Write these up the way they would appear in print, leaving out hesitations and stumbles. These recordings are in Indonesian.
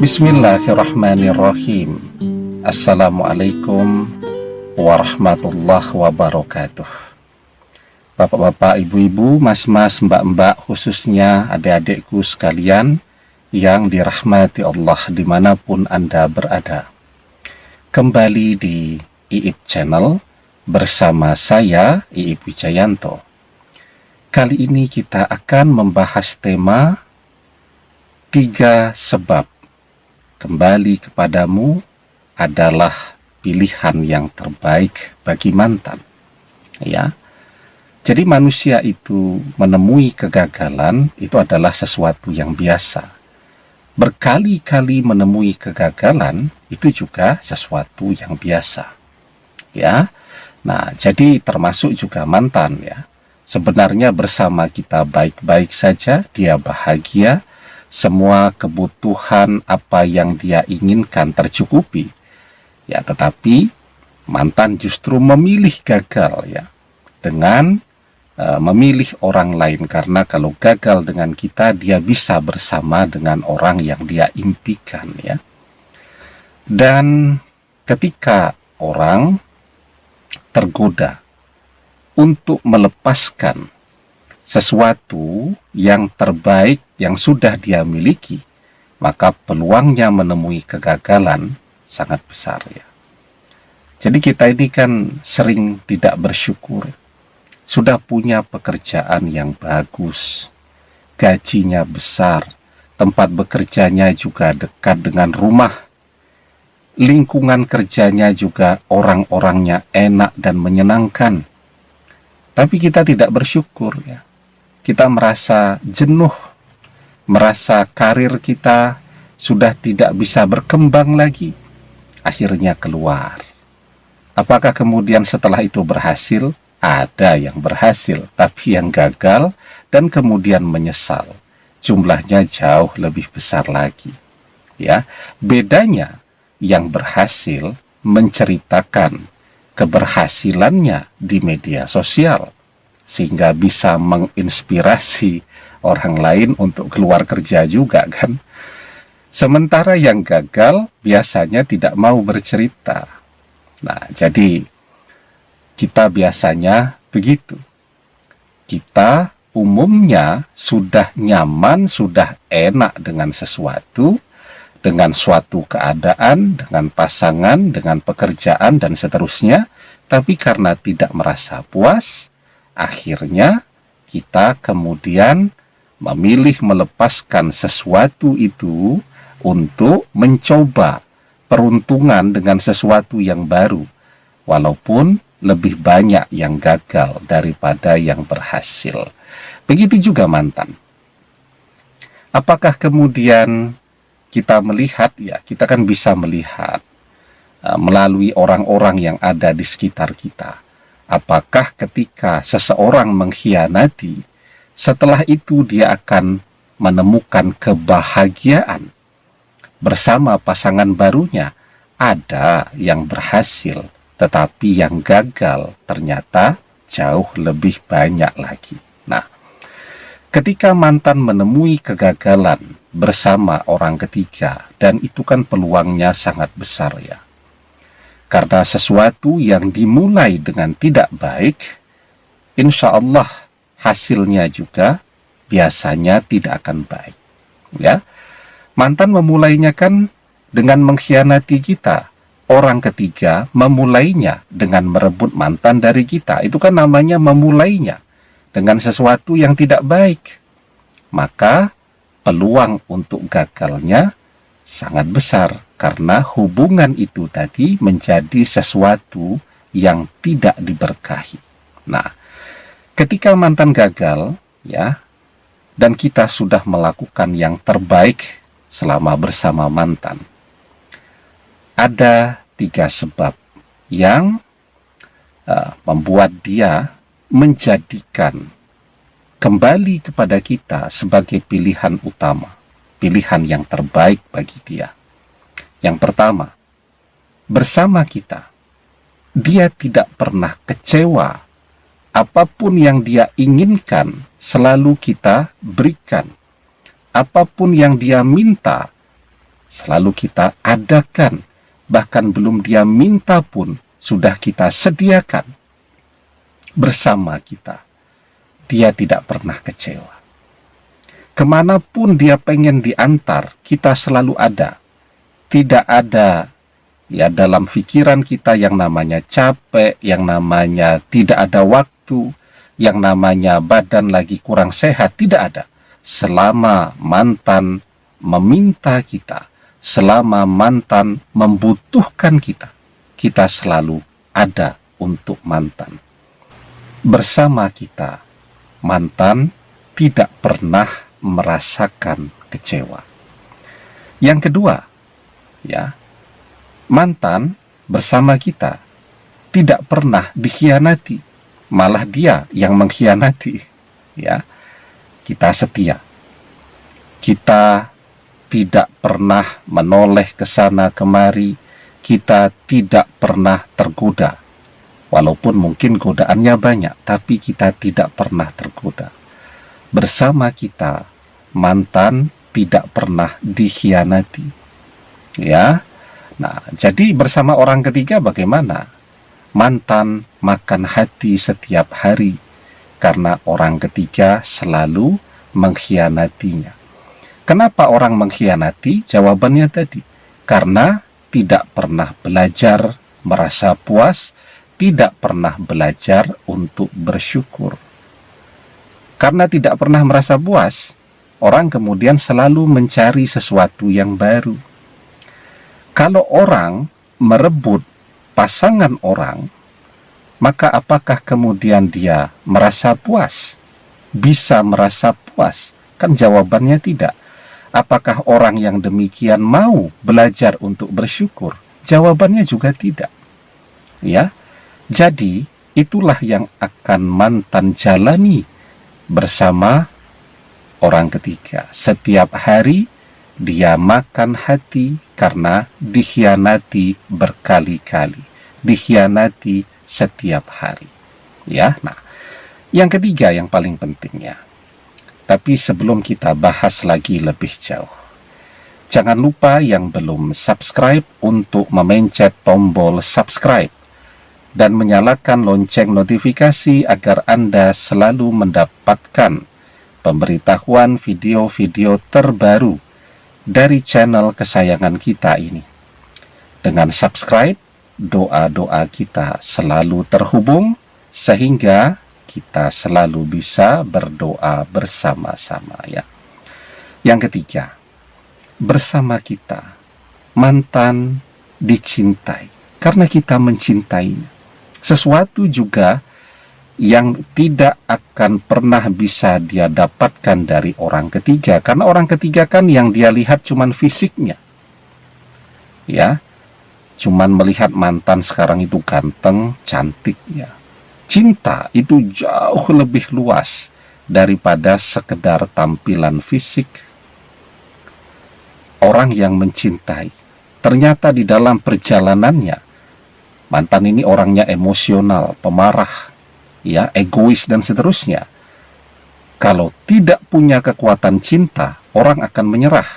Bismillahirrahmanirrahim. Assalamualaikum warahmatullahi wabarakatuh. Bapak-bapak, ibu-ibu, mas-mas, mbak-mbak, khususnya adik-adikku sekalian yang dirahmati Allah dimanapun Anda berada. Kembali di IIP Channel bersama saya, IIP Wijayanto. Kali ini kita akan membahas tema 3 sebab kembali kepadamu adalah pilihan yang terbaik bagi mantan. Ya. Jadi manusia itu menemui kegagalan itu adalah sesuatu yang biasa. Berkali-kali menemui kegagalan itu juga sesuatu yang biasa. Ya. Nah, jadi termasuk juga mantan ya. Sebenarnya bersama kita baik-baik saja, dia bahagia, semua kebutuhan apa yang dia inginkan tercukupi. Ya, tetapi mantan justru memilih gagal ya, dengan memilih orang lain, karena kalau gagal dengan kita, dia bisa bersama dengan orang yang dia impikan ya. Dan ketika orang tergoda untuk melepaskan sesuatu yang terbaik yang sudah dia miliki, maka peluangnya menemui kegagalan sangat besar ya. Jadi kita ini kan sering tidak bersyukur. Sudah punya pekerjaan yang bagus, gajinya besar, tempat bekerjanya juga dekat dengan rumah, lingkungan kerjanya juga orang-orangnya enak dan menyenangkan. Tapi kita tidak bersyukur ya. Kita merasa jenuh, merasa karir kita sudah tidak bisa berkembang lagi. Akhirnya keluar. Apakah kemudian setelah itu berhasil? Ada yang berhasil, tapi yang gagal dan kemudian menyesal. Jumlahnya jauh lebih besar lagi. Ya, bedanya yang berhasil menceritakan keberhasilannya di media sosial, sehingga bisa menginspirasi orang lain untuk keluar kerja juga kan. Sementara yang gagal biasanya tidak mau bercerita. Nah, jadi kita biasanya begitu. Kita umumnya sudah nyaman, sudah enak dengan sesuatu, dengan suatu keadaan, dengan pasangan, dengan pekerjaan, dan seterusnya. Tapi karena tidak merasa puas, akhirnya kita kemudian memilih melepaskan sesuatu itu untuk mencoba peruntungan dengan sesuatu yang baru, walaupun lebih banyak yang gagal daripada yang berhasil. Begitu juga mantan. Apakah kemudian kita melihat ya, kita kan bisa melihat melalui orang-orang yang ada di sekitar kita. Apakah ketika seseorang mengkhianati, setelah itu dia akan menemukan kebahagiaan bersama pasangan barunya? Ada yang berhasil, tetapi yang gagal ternyata jauh lebih banyak lagi. Nah, ketika mantan menemui kegagalan bersama orang ketiga, dan itu kan peluangnya sangat besar ya. Karena sesuatu yang dimulai dengan tidak baik, insya Allah hasilnya juga biasanya tidak akan baik. Ya, mantan memulainya kan dengan mengkhianati kita. Orang ketiga memulainya dengan merebut mantan dari kita. Itu kan namanya memulainya dengan sesuatu yang tidak baik. Maka peluang untuk gagalnya sangat besar, karena hubungan itu tadi menjadi sesuatu yang tidak diberkahi. Nah, ketika mantan gagal ya, dan kita sudah melakukan yang terbaik selama bersama mantan, ada 3 sebab yang membuat dia menjadikan kembali kepada kita sebagai pilihan utama, pilihan yang terbaik bagi dia. Yang pertama, bersama kita, dia tidak pernah kecewa. Apapun yang dia inginkan, selalu kita berikan. Apapun yang dia minta, selalu kita adakan, bahkan belum dia minta pun sudah kita sediakan bersama kita. Dia tidak pernah kecewa. Kemanapun dia pengen diantar, kita selalu ada. Tidak ada ya dalam pikiran kita yang namanya capek, yang namanya tidak ada waktu, yang namanya badan lagi kurang sehat. Tidak ada. Selama mantan meminta kita, selama mantan membutuhkan kita, kita selalu ada untuk mantan. Bersama kita, mantan tidak pernah merasakan kecewa. Yang kedua, ya, mantan bersama kita tidak pernah dikhianati, malah dia yang mengkhianati. Ya, kita setia. Kita tidak pernah menoleh ke sana kemari, kita tidak pernah tergoda. Walaupun mungkin godaannya banyak, tapi kita tidak pernah tergoda. Bersama kita, mantan tidak pernah dikhianati. Ya. Nah, jadi bersama orang ketiga bagaimana? Mantan makan hati setiap hari karena orang ketiga selalu mengkhianatinya. Kenapa orang mengkhianati? Jawabannya tadi, karena tidak pernah belajar merasa puas, tidak pernah belajar untuk bersyukur. Karena tidak pernah merasa puas, orang kemudian selalu mencari sesuatu yang baru. Kalau orang merebut pasangan orang, maka apakah kemudian dia merasa puas? Bisa merasa puas? Kan jawabannya tidak. Apakah orang yang demikian mau belajar untuk bersyukur? Jawabannya juga tidak. Ya, jadi itulah yang akan mantan jalani bersama orang ketiga. Setiap hari dia makan hati karena dikhianati berkali-kali, dikhianati setiap hari. Ya, nah, yang ketiga yang paling pentingnya. Tapi sebelum kita bahas lagi lebih jauh, jangan lupa yang belum subscribe untuk memencet tombol subscribe dan menyalakan lonceng notifikasi agar Anda selalu mendapatkan pemberitahuan video-video terbaru dari channel kesayangan kita ini. Dengan subscribe, doa-doa kita selalu terhubung sehingga kita selalu bisa berdoa bersama-sama, ya. Yang ketiga, bersama kita mantan dicintai karena kita mencintainya. Sesuatu juga yang tidak akan pernah bisa dia dapatkan dari orang ketiga, karena orang ketiga kan yang dia lihat cuman fisiknya, ya, cuman melihat mantan sekarang itu ganteng, cantik, ya. Cinta itu jauh lebih luas daripada sekedar tampilan fisik. Orang yang mencintai, ternyata di dalam perjalanannya, mantan ini orangnya emosional, pemarah, ya, egois dan seterusnya. Kalau tidak punya kekuatan cinta, orang akan menyerah.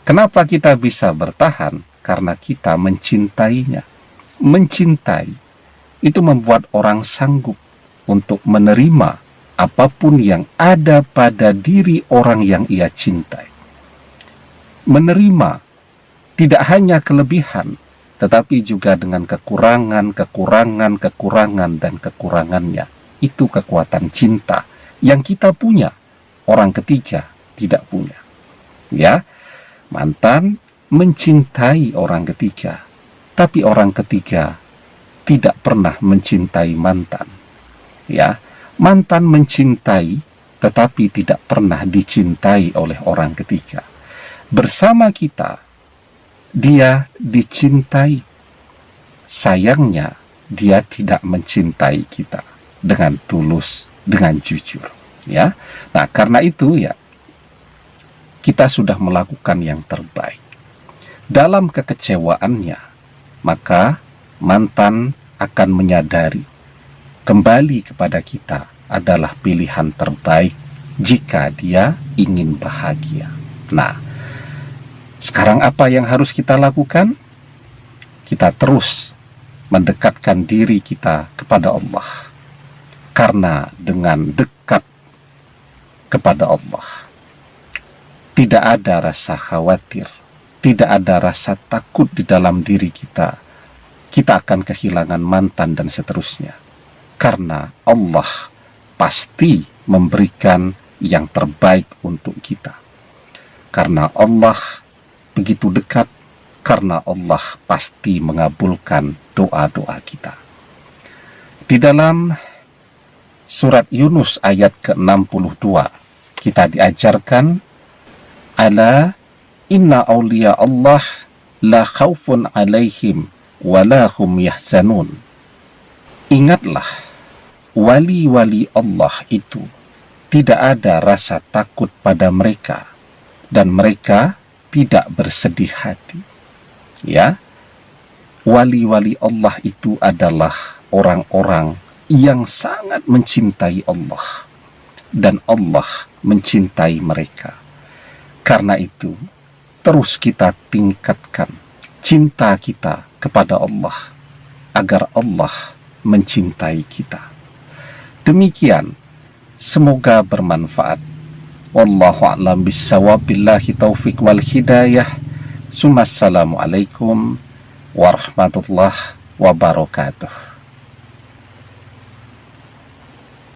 Kenapa kita bisa bertahan? Karena kita mencintainya. Mencintai itu membuat orang sanggup untuk menerima apapun yang ada pada diri orang yang ia cintai. Menerima tidak hanya kelebihan, tetapi juga dengan kekurangan, dan kekurangannya. Itu kekuatan cinta yang kita punya, orang ketiga tidak punya. Ya, mantan mencintai orang ketiga, tapi orang ketiga tidak pernah mencintai mantan. Ya, mantan mencintai, tetapi tidak pernah dicintai oleh orang ketiga. Bersama kita, dia dicintai. Sayangnya, dia tidak mencintai kita dengan tulus, dengan jujur. Ya, nah karena itu ya, kita sudah melakukan yang terbaik. Dalam kekecewaannya, maka mantan akan menyadari kembali kepada kita adalah pilihan terbaik jika dia ingin bahagia. Nah, Sekarang apa yang harus kita lakukan? Kita terus mendekatkan diri kita kepada Allah. Karena dengan dekat kepada Allah, tidak ada rasa khawatir, tidak ada rasa takut di dalam diri kita. Kita akan kehilangan mantan dan seterusnya. Karena Allah pasti memberikan yang terbaik untuk kita. Karena Allah begitu dekat, karena Allah pasti mengabulkan doa-doa kita. Di dalam surat Yunus ayat ke-62, kita diajarkan, ala inna awliya Allah la khawfun alaihim wa la hum yahzanun. Ingatlah, wali-wali Allah itu tidak ada rasa takut pada mereka, dan mereka tidak bersedih hati. Ya, wali-wali Allah itu adalah orang-orang yang sangat mencintai Allah, dan Allah mencintai mereka. Karena itu, terus kita tingkatkan cinta kita kepada Allah, agar Allah mencintai kita. Demikian, semoga bermanfaat. Wallahu a'lam bissawab, billahi taufiq wal hidayah. Assalamualaikum warahmatullahi wabarakatuh.